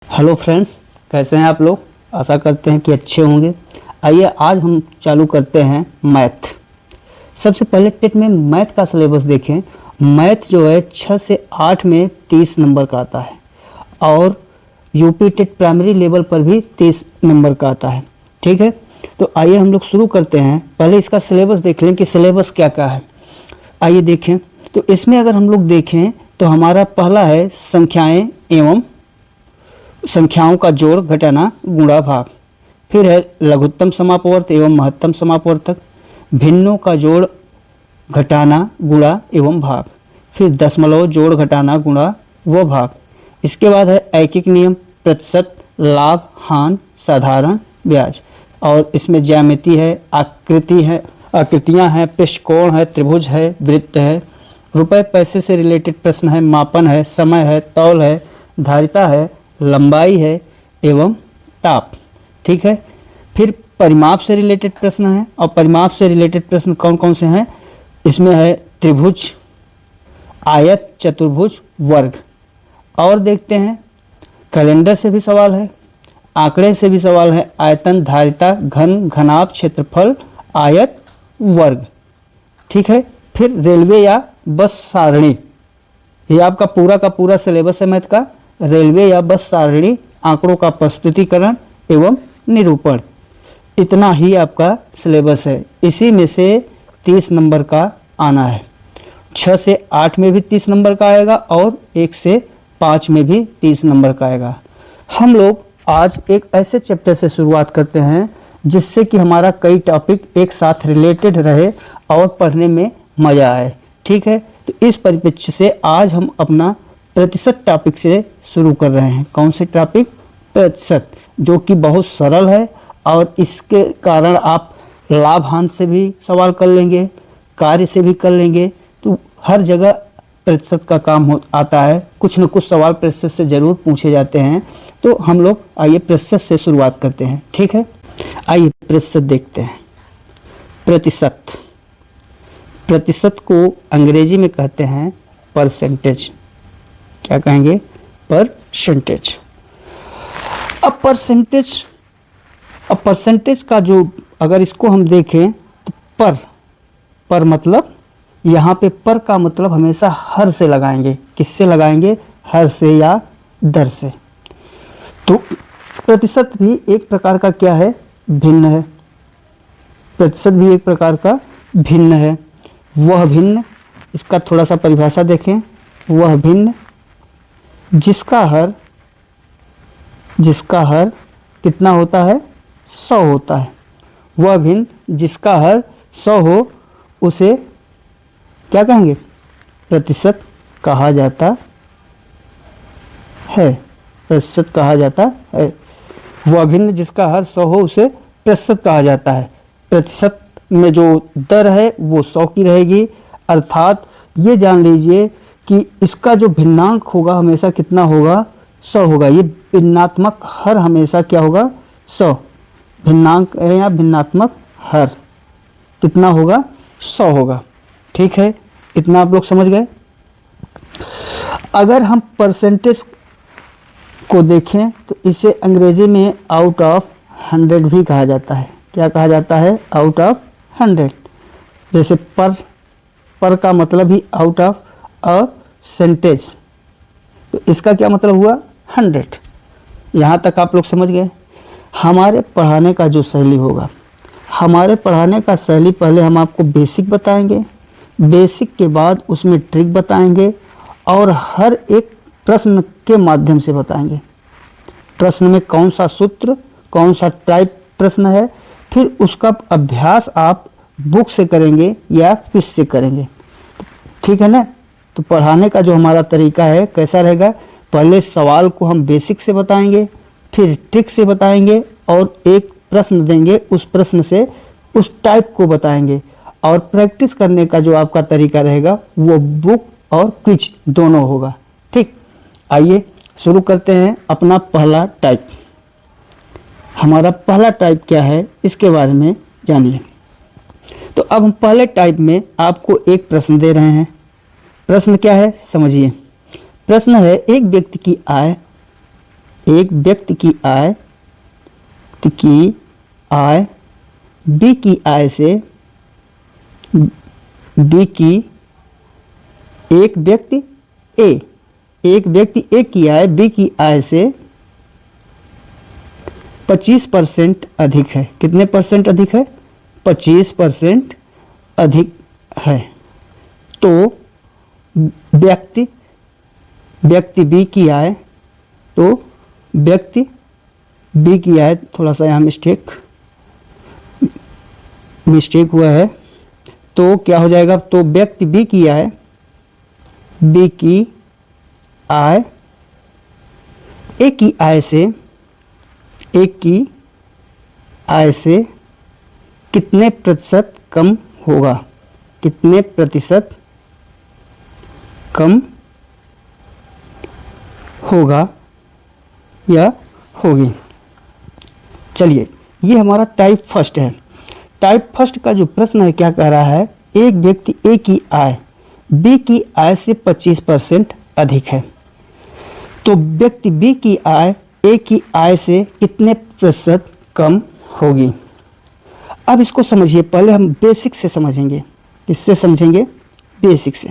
Hello friends, कैसे हैं आप लोग। आशा करते हैं कि अच्छे होंगे। आइए आज हम चालू करते हैं मैथ। सबसे पहले टेट में मैथ का सिलेबस देखें। मैथ जो है 6 से 8 में 30 नंबर का आता है और यूपी टेट प्राइमरी लेवल पर भी 30 नंबर का आता है। ठीक है, तो आइए हम लोग शुरू करते हैं। पहले इसका सिलेबस देख लें कि सिलेबस क्या क्या है। आइए देखें, तो इसमें अगर हम लोग देखें तो हमारा पहला है संख्याएं एवं संख्याओं का जोड़ घटाना गुणा भाग। फिर है लघुत्तम समापवर्त एवं महत्तम समापवर्तक, भिन्नों का जोड़ घटाना गुणा एवं भाग। फिर दशमलव जोड़ घटाना गुणा व भाग। इसके बाद है ऐकिक नियम, प्रतिशत, लाभ, हानि, साधारण, ब्याज। और इसमें ज्यामिति है, आकृतियाँ हैं, पृष्ठकोण है, त्रिभुज है, वृत्त है, रुपए पैसे से रिलेटेड प्रश्न है, मापन है, समय है, तौल है, धारिता है, लंबाई है एवं ताप। ठीक है, फिर परिमाप से रिलेटेड प्रश्न है। और परिमाप से रिलेटेड प्रश्न कौन कौन से हैं, इसमें है त्रिभुज, आयत, चतुर्भुज, वर्ग। और देखते हैं कैलेंडर से भी सवाल है, आंकड़े से भी सवाल है, आयतन, धारिता, घन, घनाभ, क्षेत्रफल, आयत, वर्ग। ठीक है, फिर रेलवे या बस सारणी, ये आपका पूरा का पूरा सिलेबस है मैथ का। रेलवे या बस सारणी, आंकड़ों का प्रस्तुतिकरण एवं निरूपण, इतना ही आपका सिलेबस है। इसी में से 30 नंबर का आना है। 6 से 8 में भी 30 नंबर का आएगा और 1 से 5 में भी 30 नंबर का आएगा। हम लोग आज एक ऐसे चैप्टर से शुरुआत करते हैं जिससे कि हमारा कई टॉपिक एक साथ रिलेटेड रहे और पढ़ने में मज़ा आए। ठीक है, तो इस परिप्रेक्ष्य से आज हम अपना प्रतिशत टॉपिक से शुरू कर रहे हैं। कौन से टॉपिक? प्रतिशत, जो कि बहुत सरल है और इसके कारण आप लाभ हानि से भी सवाल कर लेंगे, कार्य से भी कर लेंगे। तो हर जगह प्रतिशत का काम आता है, कुछ न कुछ सवाल प्रतिशत से ज़रूर पूछे जाते हैं। तो हम लोग आइए प्रतिशत से शुरुआत करते हैं। ठीक है, आइए प्रतिशत देखते हैं। प्रतिशत, प्रतिशत को अंग्रेजी में कहते हैं परसेंटेज। क्या कहेंगे? परसेंटेज। अब परसेंटेज का जो अगर इसको हम देखें तो पर मतलब यहाँ पे पर का मतलब हमेशा हर से लगाएंगे। किससे लगाएंगे? हर से या दर से। तो प्रतिशत भी एक प्रकार का क्या है? भिन्न है। प्रतिशत भी एक प्रकार का भिन्न है। वह भिन्न, इसका थोड़ा सा परिभाषा देखें। वह भिन्न जिसका हर कितना होता है? 100 होता है। वह भिन्न जिसका हर 100 हो उसे क्या कहेंगे? प्रतिशत कहा जाता है। प्रतिशत कहा जाता है। वह भिन्न जिसका हर 100 हो उसे प्रतिशत कहा जाता है। प्रतिशत में जो दर है वो 100 की रहेगी। अर्थात ये जान लीजिए कि इसका जो भिन्नांक होगा हमेशा कितना होगा? 100 होगा। ये भिन्नात्मक हर हमेशा क्या होगा? 100। भिन्नांक है या भिन्नात्मक हर कितना होगा? 100 होगा। ठीक है, इतना आप लोग समझ गए। अगर हम परसेंटेज को देखें तो इसे अंग्रेजी में आउट ऑफ 100 भी कहा जाता है। क्या कहा जाता है? Out of 100। जैसे पर का मतलब ही आउट ऑफ और सेंटेज, तो इसका क्या मतलब हुआ? 100। यहाँ तक आप लोग समझ गए। हमारे पढ़ाने का जो शैली होगा, हमारे पढ़ाने का शैली, पहले हम आपको बेसिक बताएंगे, बेसिक के बाद उसमें ट्रिक बताएंगे और हर एक प्रश्न के माध्यम से बताएंगे। प्रश्न में कौन सा सूत्र, कौन सा टाइप प्रश्न है, फिर उसका अभ्यास आप बुक से करेंगे या क्विज से करेंगे। ठीक है ना। तो पढ़ाने का जो हमारा तरीका है कैसा रहेगा? पहले सवाल को हम बेसिक से बताएंगे, फिर ट्रिक से बताएंगे और एक प्रश्न देंगे, उस प्रश्न से उस टाइप को बताएंगे। और प्रैक्टिस करने का जो आपका तरीका रहेगा वो बुक और क्विज दोनों होगा। ठीक, आइए शुरू करते हैं अपना पहला टाइप। हमारा पहला टाइप क्या है इसके बारे में जानिए। तो अब हम पहले टाइप में आपको एक प्रश्न दे रहे हैं। प्रश्न क्या है समझिए। प्रश्न है, एक व्यक्ति की आय एक व्यक्ति की आय बी की आय से एक व्यक्ति ए की आय बी की आय से 25% अधिक है। कितने परसेंट अधिक है? 25% अधिक है। तो व्यक्ति बी की आय, थोड़ा सा यहाँ मिस्टेक हुआ है, तो क्या हो जाएगा? तो व्यक्ति बी की आय ए की आय से कितने प्रतिशत कम होगा? कितने प्रतिशत कम होगा या होगी? चलिए, ये हमारा टाइप फर्स्ट है। टाइप फर्स्ट का जो प्रश्न है क्या कह रहा है? एक व्यक्ति ए की आय बी की आय से 25% अधिक है, तो व्यक्ति बी की आय ए की आय से कितने प्रतिशत कम होगी? अब इसको समझिए, पहले हम बेसिक से समझेंगे। किससे समझेंगे? बेसिक से।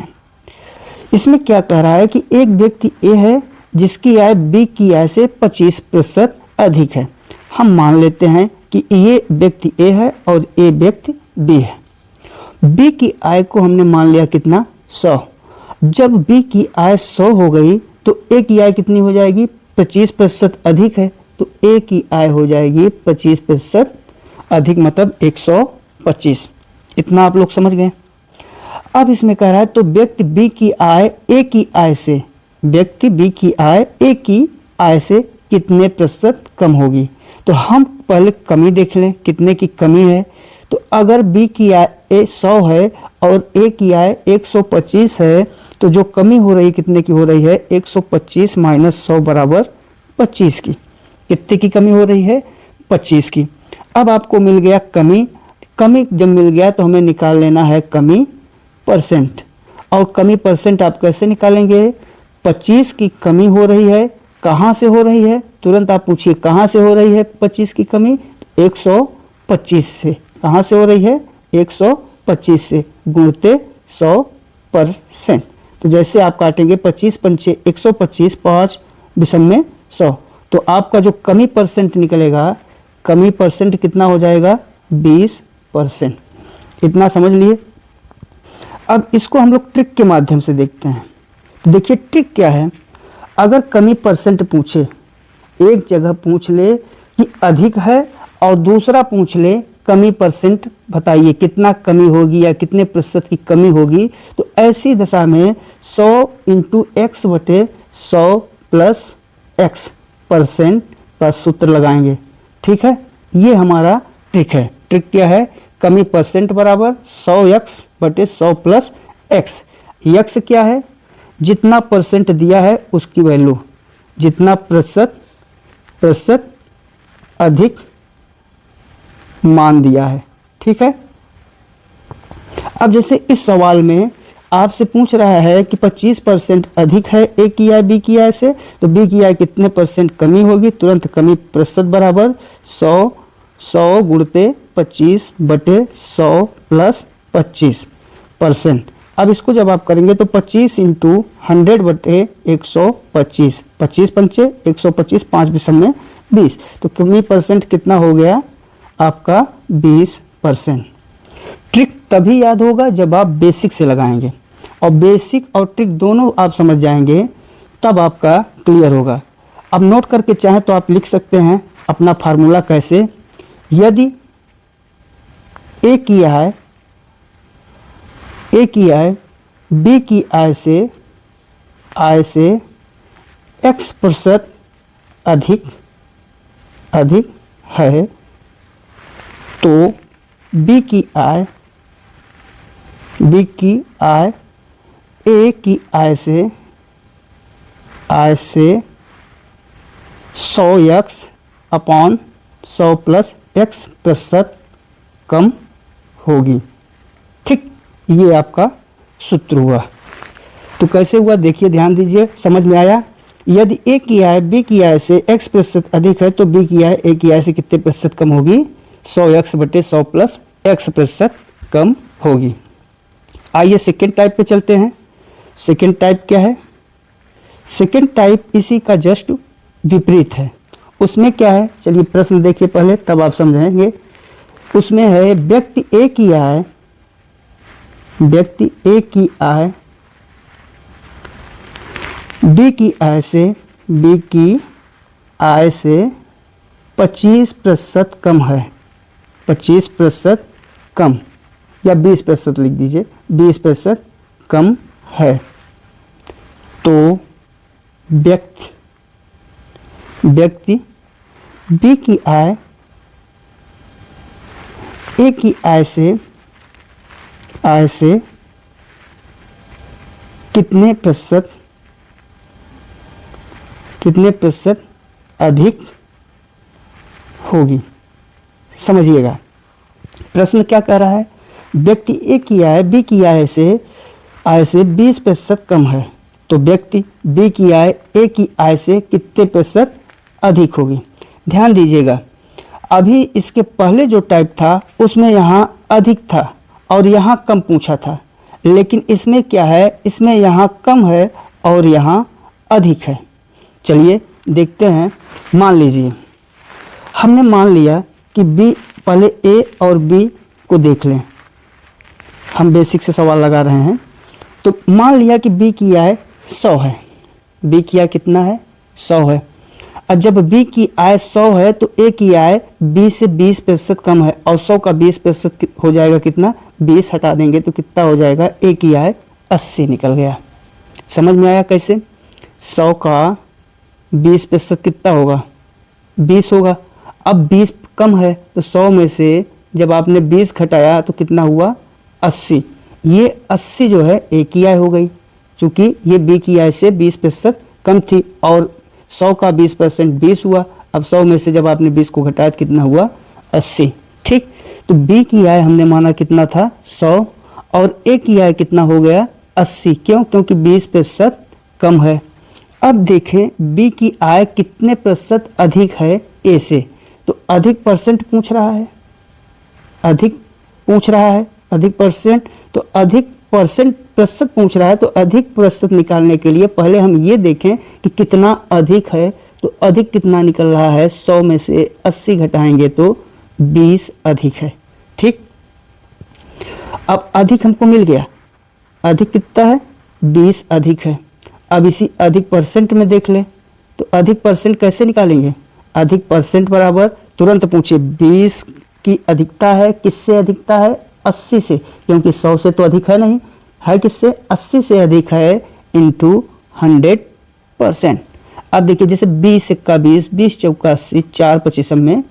इसमें क्या कह रहा है कि एक व्यक्ति ए है जिसकी आय बी की आय से 25% अधिक है। हम मान लेते हैं कि ये व्यक्ति ए है और ए व्यक्ति बी है। बी की आय को हमने मान लिया कितना? 100। जब बी की आय 100 हो गई तो ए की आय कितनी हो जाएगी? 25% अधिक है, तो ए की आय हो जाएगी 25% अधिक, मतलब 125। इतना आप लोग समझ गए? अब इसमें कह रहा है तो व्यक्ति बी की आय ए की आय से कितने प्रतिशत कम होगी? तो हम पहले कमी देख लें, कितने की कमी है। तो अगर बी की आय 100 है और ए की आय 125 है, तो जो कमी हो रही कितने की हो रही है? 125 माइनस 100 बराबर 25 की। कितने की कमी हो रही है? 25 की। अब आपको मिल गया कमी जब मिल गया तो हमें निकाल लेना है कमी परसेंट। और कमी परसेंट आप कैसे निकालेंगे? 25 की कमी हो रही है, कहाँ से हो रही है? तुरंत आप पूछिए कहाँ से हो रही है 25 की कमी? 125 से। कहाँ से हो रही है? 125 से, गुणते 100%। तो जैसे आप काटेंगे 25 पंचे 125, 5 विषम में 100, तो आपका जो कमी परसेंट निकलेगा, कमी परसेंट कितना हो जाएगा? 20%। इतना समझ लिए? अब इसको हम लोग ट्रिक के माध्यम से देखते हैं। तो देखिए ट्रिक क्या है। अगर कमी परसेंट पूछे, एक जगह पूछ ले कि अधिक है और दूसरा पूछ ले कमी परसेंट बताइए कितना कमी होगी या कितने प्रतिशत की कमी होगी, तो ऐसी दशा में 100 इंटू एक्स बटे 100 प्लस एक्स परसेंट का सूत्र लगाएंगे। ठीक है, ये हमारा ट्रिक है। ट्रिक क्या है? कमी परसेंट बराबर 100x बटे 100 प्लस एक्स। यक्स क्या है? जितना परसेंट दिया है उसकी वैल्यू, जितना प्रतिशत अधिक मान दिया है। ठीक है। अब जैसे इस सवाल में आपसे पूछ रहा है कि 25% अधिक है ए की आय बी की आय से, तो बी की आय कितने परसेंट कमी होगी? तुरंत कमी प्रतिशत बराबर 100 गुणते 25 बटे 100 प्लस 25%। अब इसको जब आप करेंगे तो 25 इंटू 100 बटे 125, 25 पंचे 125, 5 विषम में 20, तो कमी परसेंट कितना हो गया आपका? 20%। ट्रिक तभी याद होगा जब आप बेसिक से लगाएंगे, और बेसिक और ट्रिक दोनों आप समझ जाएंगे तब आपका क्लियर होगा। अब नोट करके चाहें तो आप लिख सकते हैं अपना फार्मूला कैसे। यदि ए की आय बी की आय से x प्रतिशत अधिक है, तो बी की आय ए की आय से 100x अपॉन 100 प्लस x प्रतिशत कम होगी। ठीक, ये आपका सूत्र हुआ। तो कैसे हुआ देखिए, ध्यान दीजिए, समझ में आया? यदि ए की आय बी की आय से x% अधिक है तो बी की आय ए की आय से कितने प्रतिशत कम होगी? 100x/100 प्लस x% कम होगी। आइए सेकेंड टाइप पे चलते हैं। सेकेंड टाइप क्या है? सेकेंड टाइप इसी का जस्ट विपरीत है। उसमें क्या है, चलिए प्रश्न देखिए पहले, तब आप समझेंगे। उसमें है व्यक्ति ए की आय बी की आय से 25% कम है। 25% कम, या 20% लिख दीजिए, 20% कम है। तो व्यक्ति बी की आय ए की आय से कितने प्रतिशत अधिक होगी? समझिएगा प्रश्न क्या कह रहा है। व्यक्ति ए की आय बी की आय से 20% कम है, तो व्यक्ति बी की आय ए की आय से कितने प्रतिशत अधिक होगी? ध्यान दीजिएगा, अभी इसके पहले जो टाइप था उसमें यहाँ अधिक था और यहाँ कम पूछा था, लेकिन इसमें क्या है, इसमें यहाँ कम है और यहाँ अधिक है। चलिए देखते हैं। मान लीजिए हमने मान लिया कि बी, पहले ए और बी को देख लें, हम बेसिक से सवाल लगा रहे हैं। तो मान लिया कि बी की आय 100 है। बी की आय कितना है? 100 है। और जब बी की आय 100 है तो ए की आय बी से 20% कम है, और 100 का 20% हो जाएगा कितना? 20 हटा देंगे तो कितना हो जाएगा? ए की आय 80 निकल गया। समझ में आया कैसे? 100 का 20% कितना होगा? 20 होगा। अब 20 कम है तो 100 में से जब आपने 20 घटाया तो कितना हुआ? 80। ये 80 जो है ए की आय हो गई, क्योंकि ये बी की आय से 20% कम थी, और 100 का 20% 20 हुआ। अब 100 में से जब आपने 20 को घटाया तो कितना हुआ? 80। ठीक, तो बी की आय हमने माना कितना था? 100, और ए की आय कितना हो गया? 80। क्यों? क्योंकि 20% कम है। अब देखें बी की आय कितने प्रतिशत अधिक है ए से, तो अधिक परसेंट पूछ रहा है, अधिक परसेंट, तो अधिक प्रतिशत पूछ रहा है। तो अधिक प्रतिशत निकालने के लिए पहले हम ये देखें कि कितना अधिक है। तो अधिक कितना निकल रहा है? 100 में से 80 घटाएंगे तो 20 अधिक है। ठीक, अब अधिक हमको मिल गया। अधिक कितना है? 20 अधिक है। अब इसी अधिक परसेंट में देख लें, तो अधिक परसेंट कैसे निकालेंगे? अधिक परसेंट बराबर, तुरंत पूछिए 20 की अधिकता है, किससे अधिकता है? 80 से, क्योंकि 100 से तो अधिक है नहीं, है किससे? 80 से अधिक है, इंटू 100%। अब देखिए जैसे 20 एक्का 20, 20 चौका 80, 4 25 में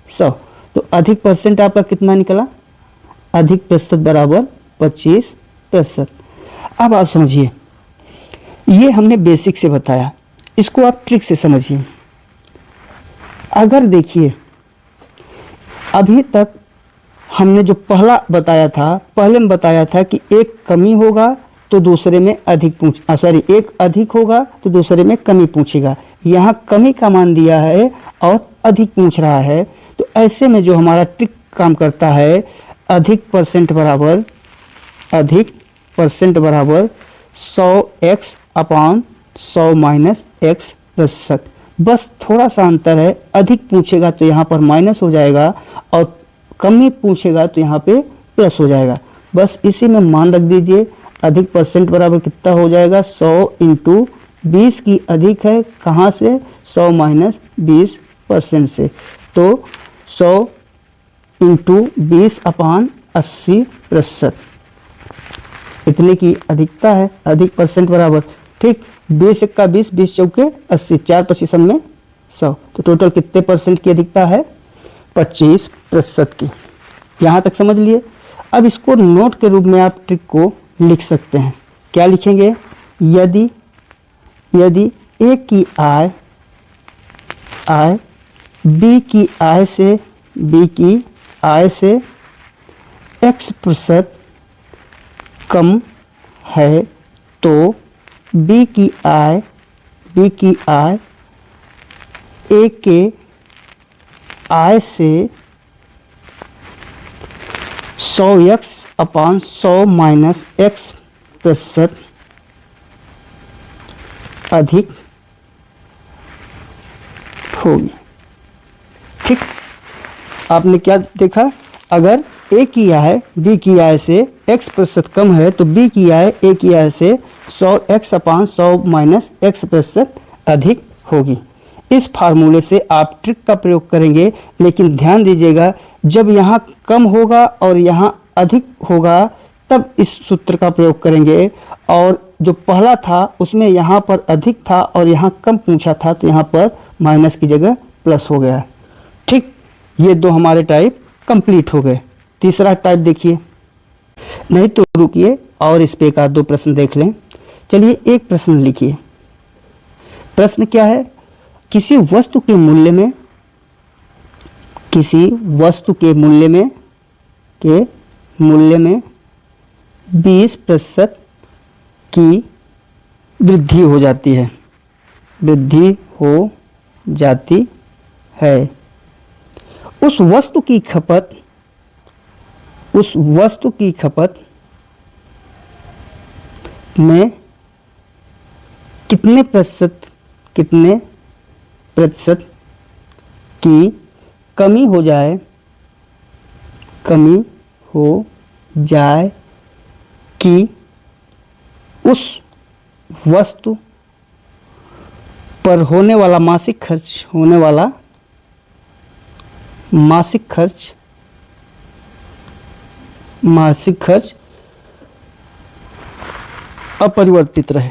100, तो अधिक परसेंट आपका कितना निकला? अधिक प्रतिशत बराबर 25%। अब आप समझिए, ये हमने बेसिक से बताया, इसको आप ट्रिक से समझिए। अगर देखिए अभी तक हमने जो पहला बताया था, पहले में बताया था कि एक कमी होगा तो दूसरे में अधिक एक अधिक होगा तो दूसरे में कमी पूछेगा। यहाँ कमी का मान दिया है और अधिक पूछ रहा है, तो ऐसे में जो हमारा ट्रिक काम करता है, अधिक परसेंट बराबर 100x/100 माइनस x प्रतिशत। बस थोड़ा सा अंतर है, अधिक पूछेगा तो यहाँ पर माइनस हो जाएगा और कमी पूछेगा तो यहाँ पे प्लस हो जाएगा। बस इसी में मान रख दीजिए। अधिक परसेंट बराबर कितना हो जाएगा? 100 इंटू 20 की अधिक है, कहाँ से? 100 माइनस 20% से, तो 100 इंटू 20/80%, इतने की अधिकता है। अधिक परसेंट बराबर, ठीक, 20 एक्का 20, 20 चौके 80, 4 25 में 100, तो टोटल कितने परसेंट की अधिकता है? 25% की। यहाँ तक समझ लिए। अब इसको नोट के रूप में आप ट्रिक को लिख सकते हैं। क्या लिखेंगे? यदि ए की आय बी की आय से x% कम है तो बी की आय बी की आय ए के आय से 100x/100 माइनस x प्रतिशत अधिक होगी। ठीक, आपने क्या देखा, अगर ए की आय बी की आय से x% कम है तो बी की आय ए की आय से 100x/100 माइनस x% अधिक होगी। इस फार्मूले से आप ट्रिक का प्रयोग करेंगे, लेकिन ध्यान दीजिएगा जब यहाँ कम होगा और यहाँ अधिक होगा तब इस सूत्र का प्रयोग करेंगे, और जो पहला था उसमें यहाँ पर अधिक था और यहाँ कम पूछा था तो यहाँ पर माइनस की जगह प्लस हो गया। ठीक, ये दो हमारे टाइप कंप्लीट हो गए। तीसरा टाइप देखिए, नहीं तो रुकिए और इस पे का 2 प्रश्न देख लें। चलिए एक प्रश्न लिखिए। प्रश्न क्या है, किसी वस्तु के मूल्य में 20% की वृद्धि हो जाती है, उस वस्तु की खपत में कितने प्रतिशत की कमी हो जाए कि उस वस्तु पर होने वाला मासिक खर्च अपरिवर्तित रहे।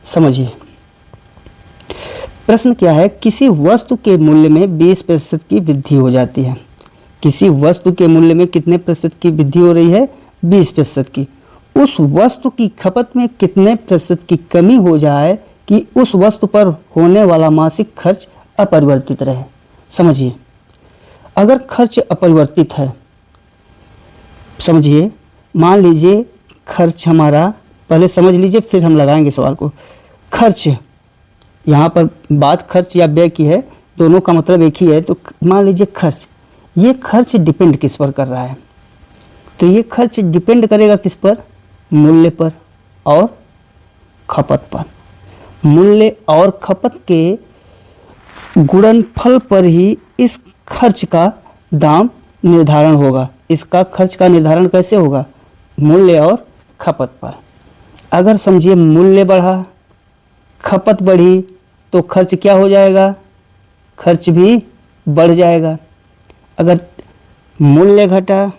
समझिए प्रश्न क्या है, किसी वस्तु के मूल्य में 20% की वृद्धि हो जाती है। किसी वस्तु के मूल्य में कितने प्रतिशत की वृद्धि हो रही है, 20% की। उस वस्तु की खपत में कितने प्रतिशत की कमी हो जाए कि उस वस्तु पर होने वाला मासिक खर्च अपरिवर्तित रहे। समझिए, अगर खर्च अपरिवर्तित है, समझिए, मान लीजिए खर्च हमारा, पहले समझ लीजिए फिर हम लगाएंगे सवाल को। खर्च, यहाँ पर बात खर्च या व्यय की है, दोनों का मतलब एक ही है। तो मान लीजिए खर्च, ये खर्च डिपेंड किस पर कर रहा है, तो ये खर्च डिपेंड करेगा किस पर, मूल्य पर और खपत पर। मूल्य और खपत के गुणनफल पर ही इस खर्च का दाम निर्धारण होगा। इसका खर्च का निर्धारण कैसे होगा, मूल्य और खपत पर। अगर समझिए मूल्य बढ़ा, खपत बढ़ी तो खर्च क्या हो जाएगा, खर्च भी बढ़ जाएगा। अगर मूल्य घटा,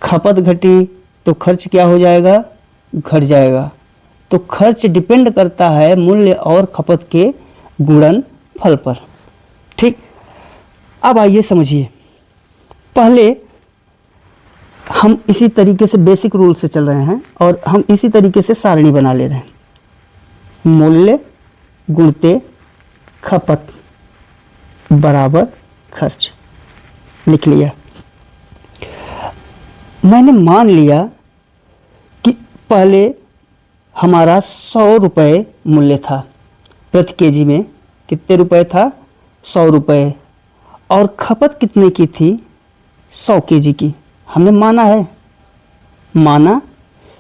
खपत घटी तो खर्च क्या हो जाएगा, घट जाएगा। तो खर्च डिपेंड करता है मूल्य और खपत के गुणनफल पर। ठीक, अब आइए समझिए, पहले हम इसी तरीके से बेसिक रूल से चल रहे हैं और हम इसी तरीके से सारणी बना ले रहे हैं। मूल्य गुणते खपत बराबर खर्च, लिख लिया। मैंने मान लिया कि पहले हमारा 100 रुपये मूल्य था, प्रति केजी में कितने रुपए था, 100 रुपये, और खपत कितने की थी, 100 केजी की। हमने माना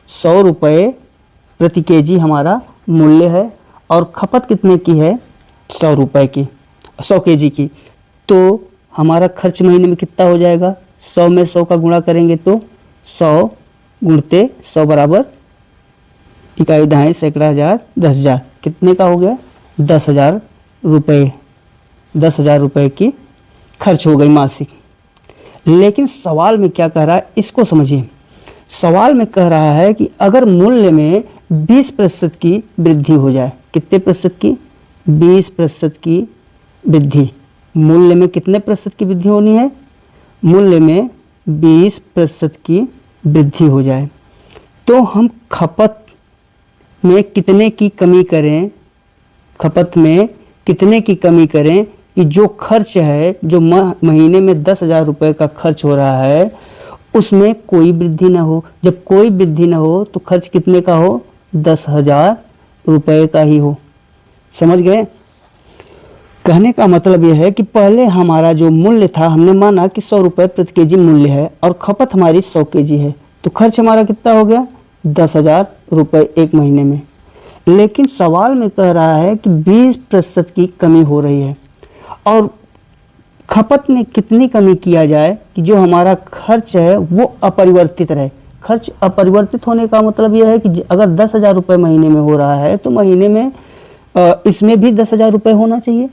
100 रुपये प्रति केजी हमारा मूल्य है और खपत कितने की है, 100 रुपये की, 100 केजी की। तो हमारा खर्च महीने में कितना हो जाएगा, 100 में 100 का गुणा करेंगे तो 100 गुणते 100 बराबर इकाई, दहाई, सैकड़ा, हजार, 10,000, कितने का हो गया, 10,000 रुपये। 10,000 रुपये की खर्च हो गई मासिक। लेकिन सवाल में क्या कह रहा है, इसको समझिए। सवाल में कह रहा है कि अगर मूल्य में 20% की वृद्धि हो जाए, कितने प्रतिशत की, 20% की वृद्धि। मूल्य में कितने प्रतिशत की वृद्धि होनी है, मूल्य में 20% की वृद्धि हो जाए, तो हम खपत में कितने की कमी करें, खपत में कितने की कमी करें कि जो खर्च है, जो महीने में 10,000 रुपये का खर्च हो रहा है, उसमें कोई वृद्धि ना हो। जब कोई वृद्धि ना हो तो खर्च कितने का हो? 10,000 रुपये का ही हो। समझ गए? कहने का मतलब यह है कि पहले हमारा जो मूल्य था, हमने माना कि 100 रुपये प्रति केजी मूल्य है और खपत हमारी 100 केजी है, तो खर्च हमारा कितना हो गया? 10,000 रुपये एक महीने में। लेकिन सवाल में कह रहा है कि 20% की कमी हो रही है और खपत में कितनी कमी किया जाए कि जो हमारा खर्च है वो अपरिवर्तित रहे। खर्च अपरिवर्तित होने का मतलब यह है कि अगर 10,000 रुपये महीने में हो रहा है तो महीने में इसमें भी 10,000 रुपये होना चाहिए।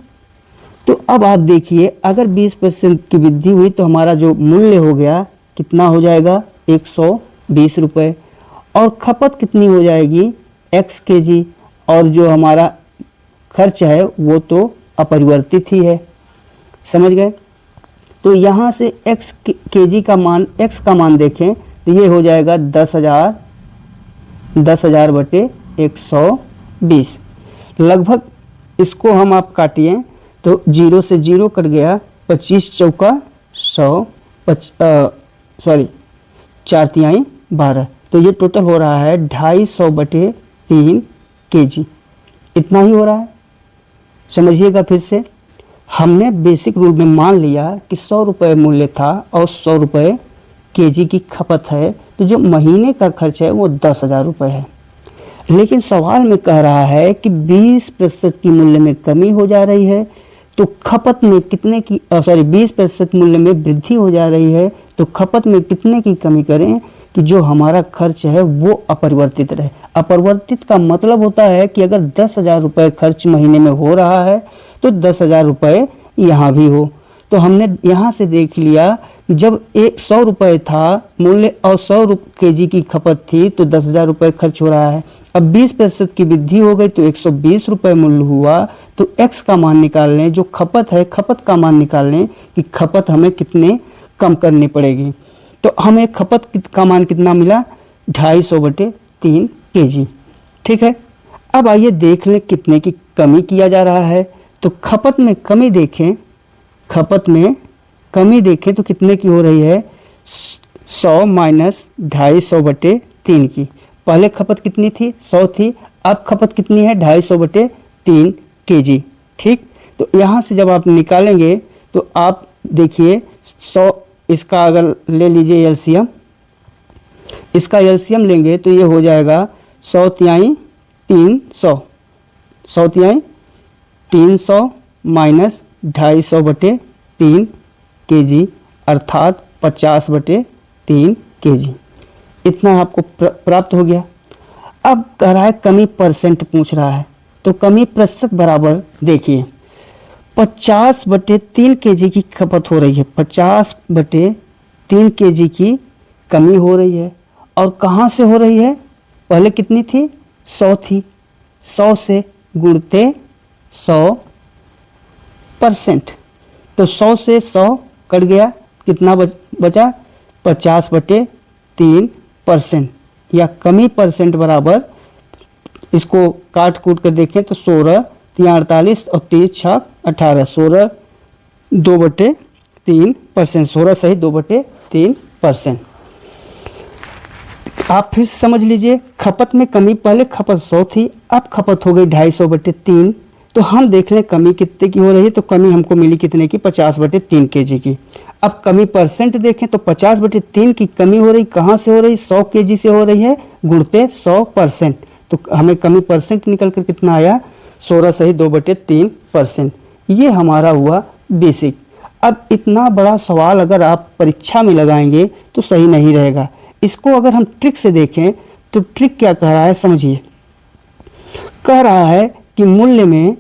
तो अब आप देखिए, अगर 20% की वृद्धि हुई तो हमारा जो मूल्य हो गया कितना हो जाएगा? 120 रुपये। और खपत कितनी हो जाएगी? x KG. और जो हमारा खर्च है वो तो अपरिवर्तित ही है। समझ गए? तो यहाँ से x केजी का मान, x का मान देखें तो ये हो जाएगा 10,000 बटे 120। लगभग इसको हम आप काटिए तो 0 से 0 कट गया, 25 चौका 100, 4 तिहाई 12, तो ये टोटल हो रहा है 250 बटे 3 केजी। इतना ही हो रहा है। समझिएगा फिर से, हमने बेसिक रूल में मान लिया कि 100 रुपये मूल्य था और 100 रुपये केजी की खपत है, तो जो महीने का खर्च है वो 10,000 रुपये है। लेकिन सवाल में कह रहा है कि 20% की मूल्य में कमी हो जा रही है, तो खपत में कितने की 20% मूल्य में वृद्धि हो जा रही है, तो खपत में कितने की कमी करें कि जो हमारा खर्च है वो अपरिवर्तित रहे। अपरिवर्तित का मतलब होता है कि अगर 10,000 रुपये खर्च महीने में हो रहा है तो 10,000 रुपये यहाँ भी हो। तो हमने यहाँ से देख लिया कि जब 100 रुपये था मूल्य और 100 केजी की खपत थी तो 10,000 रुपये खर्च हो रहा है। अब 20% की वृद्धि हो गई तो 120 रुपये मूल्य हुआ। तो x का मान निकाल लें, जो खपत है खपत का मान निकाल लें कि खपत हमें कितने कम करनी पड़ेगी। तो हमें खपत का मान कितना मिला? 250 बटे 3 केजी। ठीक है, अब आइए देख लें कितने की कमी किया जा रहा है। तो खपत में कमी देखें, खपत में कमी देखें तो कितने की हो रही है? 100 माइनस 250 बटे 3 की। पहले खपत कितनी थी? 100 थी, अब खपत कितनी है? 250 बटे 3 केजी। ठीक, तो यहाँ से जब आप निकालेंगे तो आप देखिए 100, इसका अगर ले लीजिए एलसीएम, इसका एलसीएम लेंगे तो ये हो जाएगा 100 तिहाई 300, 100 तिहाई 300 माइनस 250 बटे 3 केजी, अर्थात 50 बटे 3 केजी। इतना आपको प्राप्त हो गया। अब कह रहा है कमी परसेंट पूछ रहा है, तो कमी प्रतिशत बराबर देखिए 50 बटे 3 केजी की खपत हो रही है, 50 बटे 3 केजी की कमी हो रही है। और कहाँ से हो रही है? पहले कितनी थी? 100 थी, 100 से गुणते 100%, तो 100 से 100 कट गया, कितना बचा? 50 बटे 3%, या कमी परसेंट बराबर, इसको काट कूट कर देखें तो 16 3 48 और 3 6 18, 16 2 बटे 3%, 16 सही 2 बटे 3%। आप फिर से समझ लीजिए, खपत में कमी, पहले खपत 100 थी, अब खपत हो गई 250 बटे 3। तो हम देख लें कमी कितने की हो रही है, तो कमी हमको मिली कितने की? 50 बटे 3 केजी की। अब कमी परसेंट देखें तो 50 बटे 3 की कमी हो रही, कहाँ से हो रही? 100 केजी से हो रही है, गुणते 100%, तो हमें कमी परसेंट निकल कर कितना आया? 16 सही 2 बटे 3%। ये हमारा हुआ बेसिक। अब इतना बड़ा सवाल अगर आप परीक्षा में लगाएंगे तो सही नहीं रहेगा। इसको अगर हम ट्रिक से देखें तो ट्रिक क्या कह रहा है समझिए। कह रहा है कि मूल्य में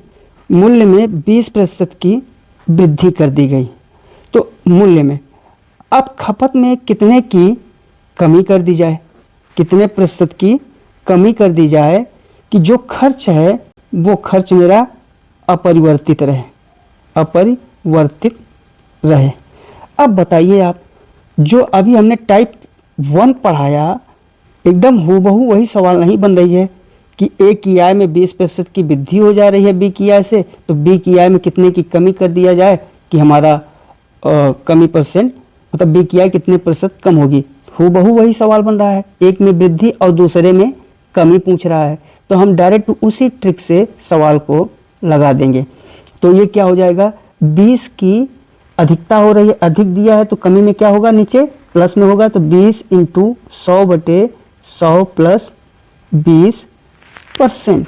20% की वृद्धि कर दी गई, तो मूल्य में अब खपत में कितने की कमी कर दी जाए, कितने प्रतिशत की कमी कर दी जाए कि जो खर्च है वो खर्च मेरा अपरिवर्तित रहे, अपरिवर्तित रहे। अब बताइए आप, जो अभी हमने टाइप 1 पढ़ाया एकदम हूबहू वही सवाल नहीं बन रही है कि ए की आय में 20% की वृद्धि हो जा रही है बी की आय से, तो बी की आय में कितने की कमी कर दिया जाए कि हमारा कमी परसेंट मतलब बी की आय कितने प्रतिशत कम होगी। हूबहू वही सवाल बन रहा है, एक में वृद्धि और दूसरे में कमी पूछ रहा है, तो हम डायरेक्ट उसी ट्रिक से सवाल को लगा देंगे। तो ये क्या हो जाएगा, 20 की अधिकता हो रही है, अधिक दिया है तो कमी में क्या होगा, नीचे प्लस में होगा, तो 20 इंटू 100/100 प्लस 20%।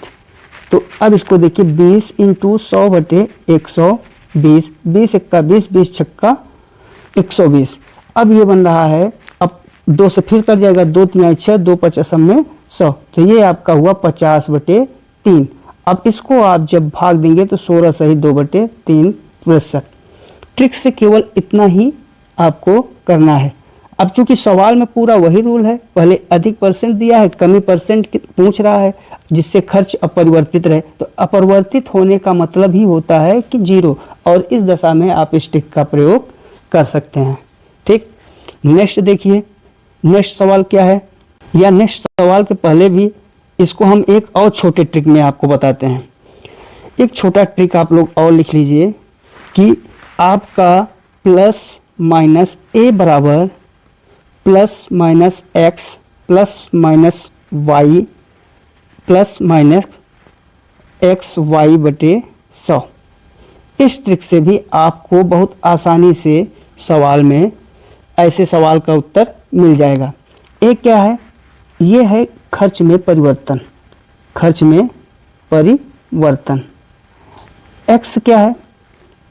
तो अब इसको देखिए 20 इंटू 100/120, 20 एक्का 20, 20 छक्का 120। अब ये बन रहा है, अब 2 से फिर कर जाएगा, 2 तिहाई 6, 2 पचासम में 100, तो ये आपका हुआ 50/3। अब इसको आप जब भाग देंगे तो 16 सही 2/3%। ट्रिक से केवल इतना ही आपको करना है। अब चूंकि सवाल में पूरा वही रूल है, पहले अधिक परसेंट दिया है, कमी परसेंट पूछ रहा है, जिससे खर्च अपरिवर्तित रहे, तो अपरिवर्तित होने का मतलब ही होता है कि 0, और इस दशा में आप इस ट्रिक का प्रयोग कर सकते हैं। ठीक, नेक्स्ट देखिए, नेक्स्ट सवाल क्या है, या नेक्स्ट सवाल के पहले भी इसको हम एक और छोटे ट्रिक में आपको बताते हैं। एक छोटा ट्रिक आप लोग और लिख लीजिए कि आपका प्लस माइनस ए बराबर plus minus x plus minus y plus minus XY/100। इस ट्रिक से भी आपको बहुत आसानी से सवाल में ऐसे सवाल का उत्तर मिल जाएगा। एक क्या है, ये है खर्च में परिवर्तन, खर्च में परिवर्तन। X क्या है,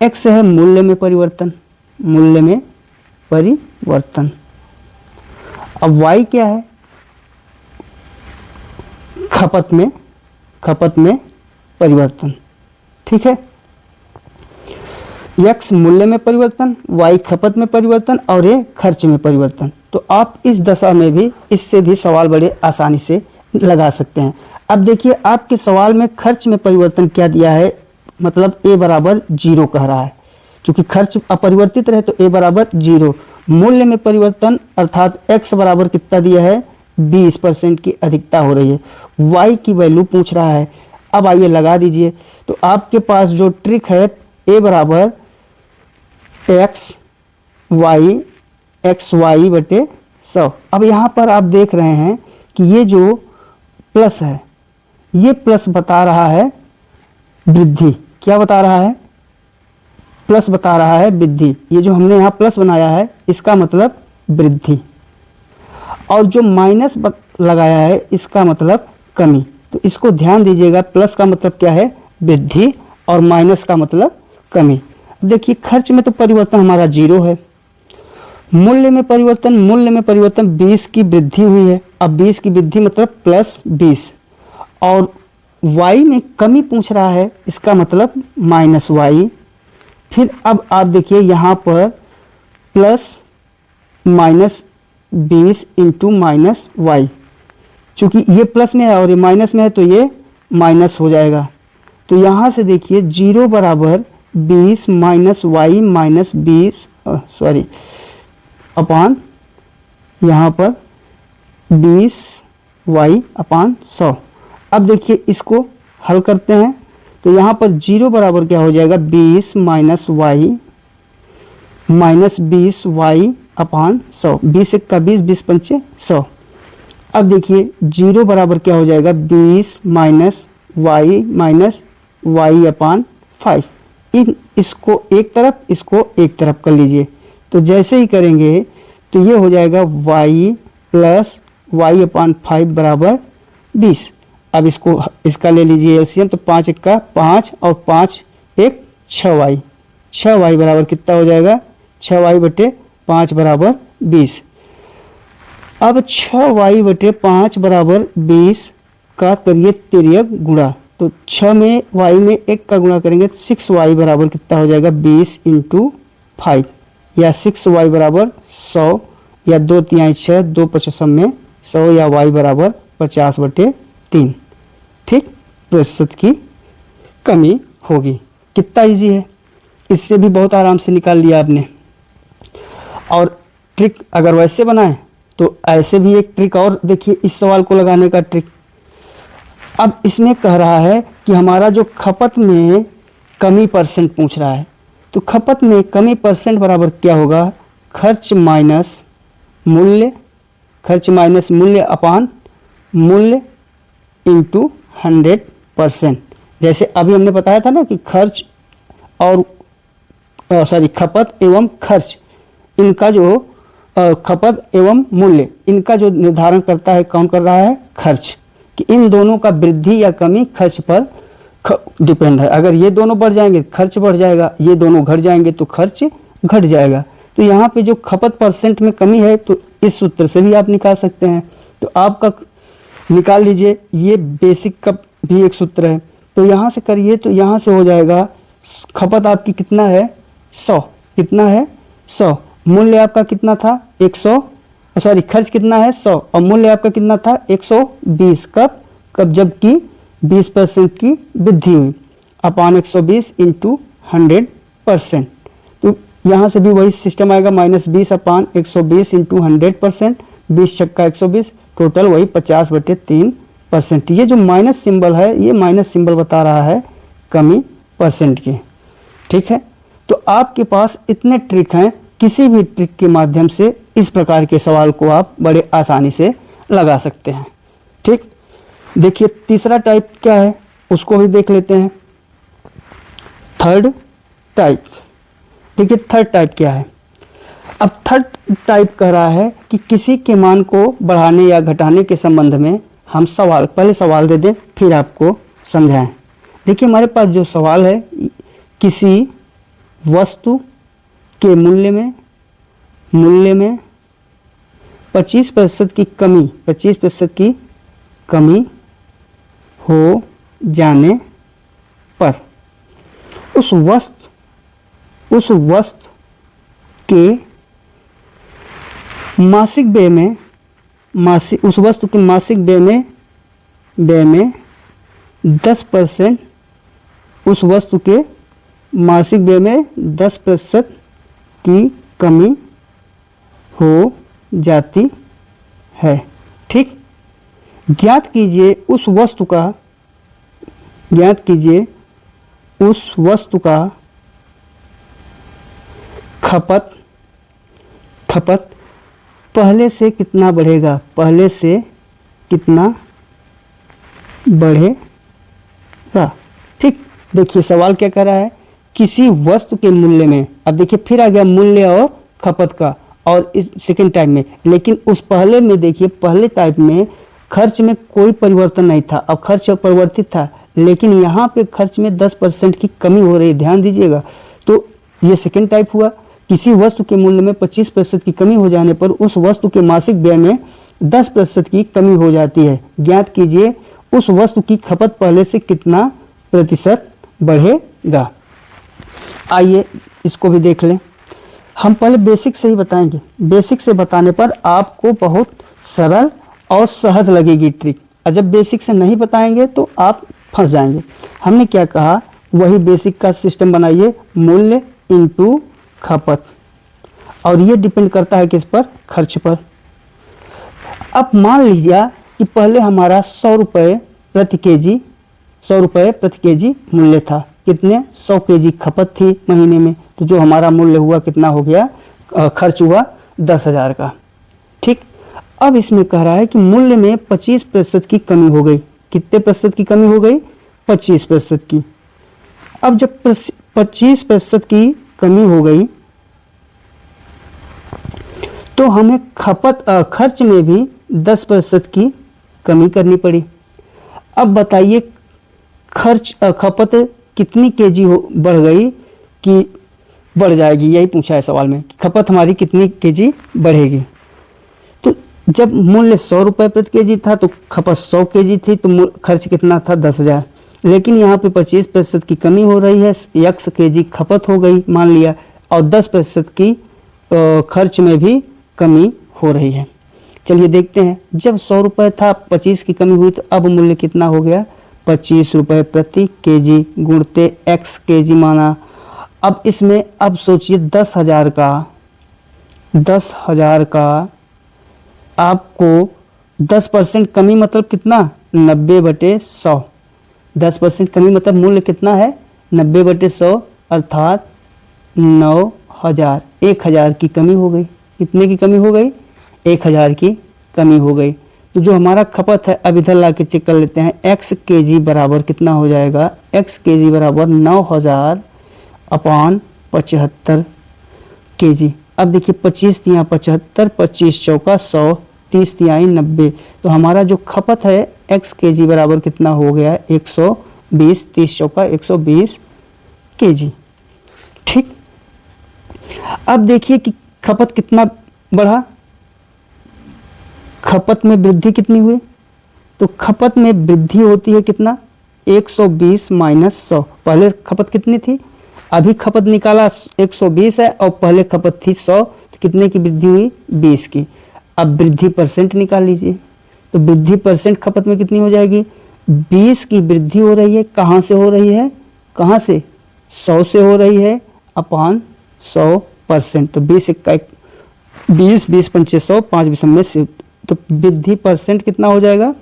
X है मूल्य में परिवर्तन, मूल्य में परिवर्तन। अब Y क्या है, खपत में परिवर्तन। ठीक है, X मूल्य में परिवर्तन, Y खपत में परिवर्तन और ये खर्च में परिवर्तन। तो आप इस दशा में भी इससे भी सवाल बड़े आसानी से लगा सकते हैं। अब देखिए आपके सवाल में खर्च में परिवर्तन क्या दिया है, मतलब A बराबर 0 कह रहा है, क्योंकि खर्च अपरिवर्तित रहे तो A बराबर 0। मूल्य में परिवर्तन अर्थात X बराबर कितना दिया है, 20% की अधिकता हो रही है। Y की वैल्यू पूछ रहा है। अब आइए लगा दीजिए, तो आपके पास जो ट्रिक है A बराबर XY/100। अब यहाँ पर आप देख रहे हैं कि ये जो प्लस है, ये प्लस बता रहा है वृद्धि। क्या बता रहा है, प्लस बता रहा है वृद्धि। ये जो हमने यहाँ प्लस बनाया है इसका मतलब वृद्धि, और जो माइनस लगाया है इसका मतलब कमी। तो इसको ध्यान दीजिएगा, प्लस का मतलब क्या है, वृद्धि, और माइनस का मतलब कमी। देखिए खर्च में तो परिवर्तन हमारा 0 है, मूल्य में परिवर्तन 20 की वृद्धि हुई है। अब 20 की वृद्धि मतलब प्लस 20, और Y में कमी पूछ रहा है, इसका मतलब माइनस Y। फिर अब आप देखिए यहाँ पर plus minus 20 into minus Y, चूँकि ये प्लस में है और ये माइनस में है तो ये माइनस हो जाएगा। तो यहाँ से देखिए 0 बराबर 20 माइनस Y माइनस 20 अपान यहाँ पर 20Y/100। अब देखिए इसको हल करते हैं, तो यहाँ पर 0 बराबर क्या हो जाएगा, 20 minus Y minus 20Y/100, 20 Ekka 20, 20 पंचे 100। अब देखिए 0 बराबर क्या हो जाएगा, 20 माइनस Y माइनस Y/5। इसको एक तरफ कर लीजिए, तो जैसे ही करेंगे तो ये हो जाएगा Y प्लस Y/5 बराबर 20। अब इसका ले लीजिए एलसीएम, तो 5 एक्का 5 और 5 एक 6Y, 6Y बराबर कितना हो जाएगा, 6Y/5 बराबर 20। अब 6Y/5 बराबर 20 का करिए तिर्यक गुणा, तो 6 में Y में 1 का गुणा करेंगे, 6Y बराबर कितना हो जाएगा, 20 इंटू 5, या 6Y बराबर 100, या 2 तिहाई 6, 2 पचासम में 100, या Y बराबर 50/3। ठीक, प्रतिशत की कमी होगी। कितना इजी है, इससे भी बहुत आराम से निकाल लिया आपने। और ट्रिक अगर वैसे बनाए तो ऐसे भी एक ट्रिक और देखिए, इस सवाल को लगाने का ट्रिक। अब इसमें कह रहा है कि हमारा जो खपत में कमी परसेंट पूछ रहा है, तो खपत में कमी परसेंट बराबर क्या होगा, खर्च माइनस मूल्य, खर्च माइनस मूल्य अपान मूल्य इंटू 100%। जैसे अभी हमने बताया था ना कि खर्च और खपत एवं खर्च, इनका जो खपत एवं मूल्य, इनका जो निर्धारण करता है कौन कर रहा है, खर्च, कि इन दोनों का वृद्धि या कमी खर्च पर डिपेंड है। अगर ये दोनों बढ़ जाएंगे खर्च बढ़ जाएगा, ये दोनों घट जाएंगे तो खर्च घट जाएगा। तो यहाँ पे जो खपत परसेंट में कमी है तो इस सूत्र से भी आप निकाल सकते हैं। तो आपका निकाल लीजिए, ये बेसिक का भी एक सूत्र है। तो यहाँ से करिए तो यहाँ से हो जाएगा, खपत आपकी कितना है 100, कितना है 100, मूल्य आपका कितना था 100, खर्च कितना है 100 और मूल्य आपका कितना था 120। कब जबकि 20% की वृद्धि हुई अपान 120 इंटू 100%। तो यहाँ से भी वही सिस्टम आएगा, -20 अपान 120 इंटू 100%, 20 छक्का 120, टोटल वही 50/3%। ये जो माइनस सिंबल है, ये माइनस सिंबल बता रहा है कमी परसेंट की। ठीक है, तो आपके पास इतने ट्रिक हैं, किसी भी ट्रिक के माध्यम से इस प्रकार के सवाल को आप बड़े आसानी से लगा सकते हैं। ठीक, देखिए तीसरा टाइप क्या है उसको भी देख लेते हैं, थर्ड टाइप। देखिए थर्ड टाइप क्या है। अब थर्ड टाइप कह रहा है कि किसी के मान को बढ़ाने या घटाने के संबंध में हम पहले सवाल दे दें फिर आपको समझाएं। देखिए हमारे पास जो सवाल है, किसी वस्तु के मूल्य में 25% की कमी, 25% की कमी हो जाने पर उस वस्तु के मासिक व्यय में उस वस्तु के मासिक व्यय में 10%, उस वस्तु के मासिक व्यय में 10% की कमी हो जाती है। ठीक, ज्ञात कीजिए उस वस्तु का खपत पहले से कितना बढ़ेगा, पहले से कितना बढ़ेगा। ठीक, देखिए सवाल क्या कर रहा है, किसी वस्तु के मूल्य में, अब देखिए फिर आ गया मूल्य और खपत का, और इस सेकेंड टाइप में, लेकिन उस पहले में देखिए, पहले टाइप में खर्च में कोई परिवर्तन नहीं था, अब खर्च परिवर्तित था, लेकिन यहाँ पे खर्च में 10% की कमी हो रही है, ध्यान दीजिएगा। तो ये सेकेंड टाइप हुआ, किसी वस्तु के मूल्य में 25% की कमी हो जाने पर उस वस्तु के मासिक व्यय में 10% की कमी हो जाती है। ज्ञात कीजिए उस वस्तु की खपत पहले से कितना प्रतिशत बढ़ेगा। आइए इसको भी देख लें। हम पहले बेसिक से ही बताएंगे, बेसिक से बताने पर आपको बहुत सरल और सहज लगेगी ट्रिक, और जब बेसिक से नहीं बताएंगे तो आप फंस जाएंगे। हमने क्या कहा, वही बेसिक का सिस्टम बनाइए, मूल्य इंटू खपत, और ये डिपेंड करता है किस पर, खर्च पर। अब मान लीजिए कि पहले हमारा 100 रुपये प्रति केजी मूल्य था, कितने 100 केजी खपत थी महीने में, तो जो हमारा मूल्य हुआ कितना हो गया, खर्च हुआ 10,000 का। ठीक, अब इसमें कह रहा है कि मूल्य में 25% की कमी हो गई। कितने प्रतिशत की कमी हो गई, 25% की। अब जब 25% की कमी हो गई तो हमें खर्च में भी 10% की कमी करनी पड़ी। अब बताइए खपत कितनी केजी बढ़ गई कि बढ़ जाएगी, यही पूछा है सवाल में, खपत हमारी कितनी केजी बढ़ेगी। तो जब मूल्य 100 रुपये प्रति केजी था तो खपत 100 केजी थी, तो खर्च कितना था 10,000। लेकिन यहाँ पे 25% की कमी हो रही है, x केजी खपत हो गई मान लिया, और 10% की खर्च में भी कमी हो रही है। चलिए देखते हैं, जब 100 रुपये था 25 की कमी हुई तो अब मूल्य कितना हो गया, 25 रुपये प्रति केजी गुणते x केजी माना। अब इसमें अब सोचिए 10,000 का आपको 10% कमी मतलब कितना, 90/100। 10% कमी मतलब मूल्य कितना है, 90/100 अर्थात 9,000, 1,000 की कमी हो गई। कितने की कमी हो गई, 1000 की कमी हो गई। तो जो हमारा खपत है, अब इधर ला के चेक कर लेते हैं, x kg बराबर कितना हो जाएगा, x kg बराबर 9000 अपान 75 kg। अब देखिए 25 तिया 75, 25 चौका 100, 30 तिहाई 90। तो हमारा जो खपत है x kg बराबर कितना हो गया, 120, 30 चौका 120 kg। ठीक, अब देखिए कि खपत कितना बढ़ा, खपत में वृद्धि कितनी हुई। तो खपत में वृद्धि होती है कितना, 120 माइनस 100। पहले खपत कितनी थी, अभी खपत निकाला 120 है और पहले खपत थी 100, तो कितने की वृद्धि हुई, 20 की। अब वृद्धि परसेंट निकाल लीजिए, तो वृद्धि परसेंट खपत में कितनी हो जाएगी, 20 की वृद्धि हो रही है। कहाँ से हो रही है, कहाँ से, 100 से हो रही है, अपान 100%। तो 20 इक्का 20, 20 पंचे 100, 5 विषम में से, तो वृद्धि परसेंट कितना हो जाएगा,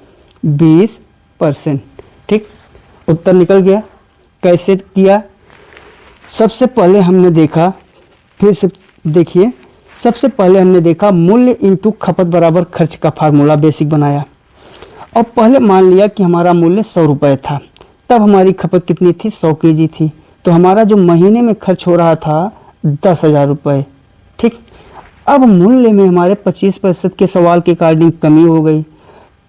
20%। ठीक, उत्तर निकल गया। कैसे किया, सबसे पहले हमने देखा, फिर से देखिए, सबसे पहले हमने देखा मूल्य इंटू खपत बराबर खर्च का फार्मूला बेसिक बनाया, और पहले मान लिया कि हमारा मूल्य 100 रुपये था, तब हमारी खपत कितनी थी, 100 kg थी। तो हमारा जो महीने में खर्च हो रहा था 10,000 रुपये। ठीक, अब मूल्य में हमारे 25% के सवाल के अकॉर्डिंग कमी हो गई,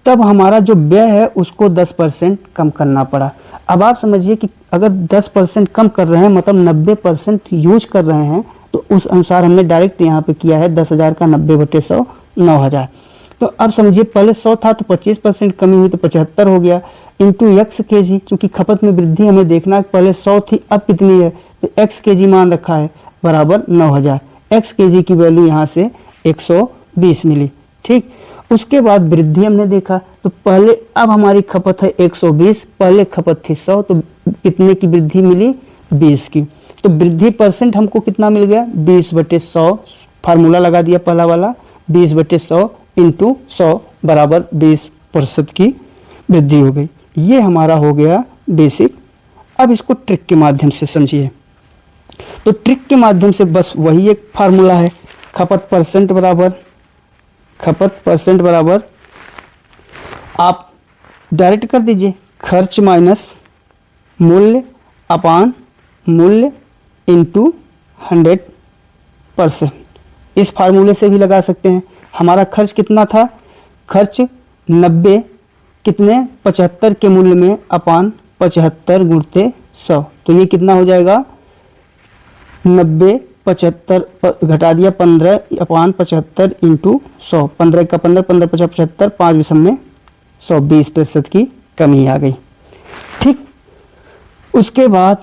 तब हमारा जो व्यय है उसको 10% कम करना पड़ा। अब आप समझिए कि अगर 10% कम कर रहे हैं, मतलब 90% यूज कर रहे हैं, तो उस अनुसार हमने डायरेक्ट यहाँ पे किया है 10,000 का 90/100 9,000। तो अब समझिए पहले 100 था तो 25% कमी हुई तो 75 हो गया, इंटू x kg, चूँकि खपत में वृद्धि हमें देखना है, पहले 100 थी अब कितनी है, तो x kg मान रखा है बराबर 9000। x kg की वैल्यू यहाँ से 120 मिली। ठीक, उसके बाद वृद्धि हमने देखा, तो पहले अब हमारी खपत है 120, पहले खपत थी 100, तो कितने की वृद्धि मिली, 20 की। तो वृद्धि परसेंट हमको कितना मिल गया, 20/100। फार्मूला लगा दिया पहला वाला, 20/100 इंटू 100 बराबर 20% की वृद्धि हो गई। ये हमारा हो गया बेसिक। अब इसको ट्रिक के माध्यम से समझिए। तो ट्रिक के माध्यम से बस वही एक फार्मूला है, खपत परसेंट बराबर आप डायरेक्ट कर दीजिए, खर्च माइनस मूल्य अपान मूल्य इंटू 100%। इस फार्मूले से भी लगा सकते हैं। हमारा खर्च कितना था, खर्च 90 कितने 75 के मूल्य में अपान 75 गुणते 100, तो ये कितना हो जाएगा 90 75 घटा दिया 15 अपान 75 इंटू 100, 15 का 15, 15 50 75, 5 विषम में 100, 20% की कमी आ गई। ठीक, उसके बाद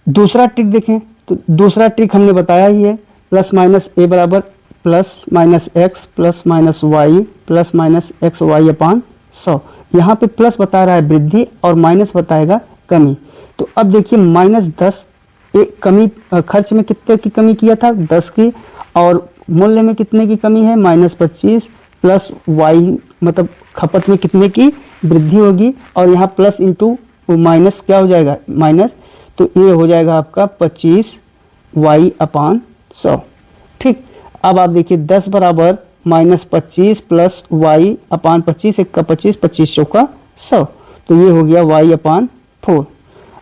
दूसरा ट्रिक देखें, तो दूसरा ट्रिक हमने बताया ही है, प्लस माइनस ए बराबर plus minus x plus minus y plus minus x y upon 100। यहाँ पे प्लस बता रहा है वृद्धि और माइनस बताएगा कमी। तो अब देखिए -10 एक कमी, खर्च में कितने की कमी किया था 10 की, और मूल्य में कितने की कमी है -25, प्लस वाई मतलब खपत में कितने की वृद्धि होगी, और यहाँ प्लस इंटू माइनस क्या हो जाएगा माइनस, तो ये हो जाएगा आपका 25 वाई अपान 100। ठीक, अब आप देखिए 10 बराबर -25 प्लस वाई अपान 25, एक का 25, 25 चौका 100, तो ये हो गया वाई अपान 4।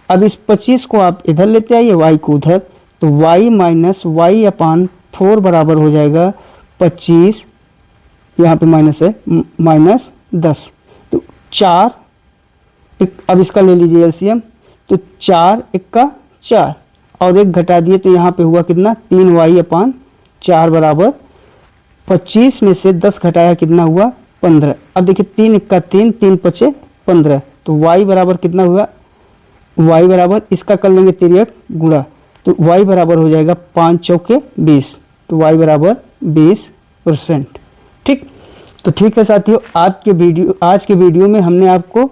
अब इस 25 को आप इधर लेते आइए, वाई को उधर, तो वाई माइनस वाई अपान 4 बराबर हो जाएगा 25, यहाँ पे माइनस है -10, तो 4 अब इसका ले लीजिए एलसीएम, तो 4 1 4 और 1 घटा दिए, तो यहाँ पे हुआ कितना 3 वाई अपान 4 बराबर 25 में से 10 घटाया कितना हुआ 15। अब देखिए 3 1 3, 3 5 15, तो वाई बराबर कितना हुआ, वाई बराबर इसका कर लेंगे 3 गुणा, तो वाई बराबर हो जाएगा 5 चौके 20, तो वाई बराबर 20%। ठीक, तो ठीक है साथियों, आज के वीडियो में हमने आपको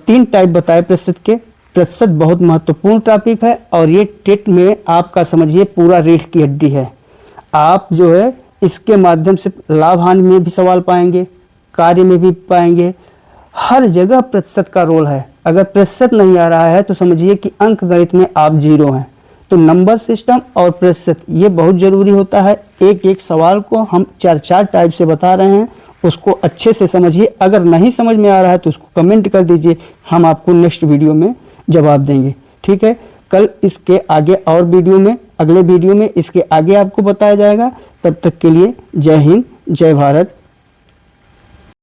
3 टाइप बताए प्रतिशत के। प्रतिशत बहुत महत्वपूर्ण टॉपिक है और ये टेट में आपका समझिए पूरा रीढ़ की हड्डी है। आप जो है इसके माध्यम से लाभ हानि में भी सवाल पाएंगे, कार्य में भी पाएंगे, हर जगह प्रतिशत का रोल है। अगर प्रतिशत नहीं आ रहा है तो समझिए कि अंक गणित में आप 0 हैं। तो नंबर सिस्टम और प्रतिशत ये बहुत ज़रूरी होता है। एक एक सवाल को हम 4-4 टाइप से बता रहे हैं, उसको अच्छे से समझिए। अगर नहीं समझ में आ रहा है तो उसको कमेंट कर दीजिए, हम आपको नेक्स्ट वीडियो में जवाब देंगे। ठीक है, कल इसके आगे और वीडियो में, अगले वीडियो में इसके आगे आपको बताया जाएगा। तब तक के लिए जय हिंद, जय भारत।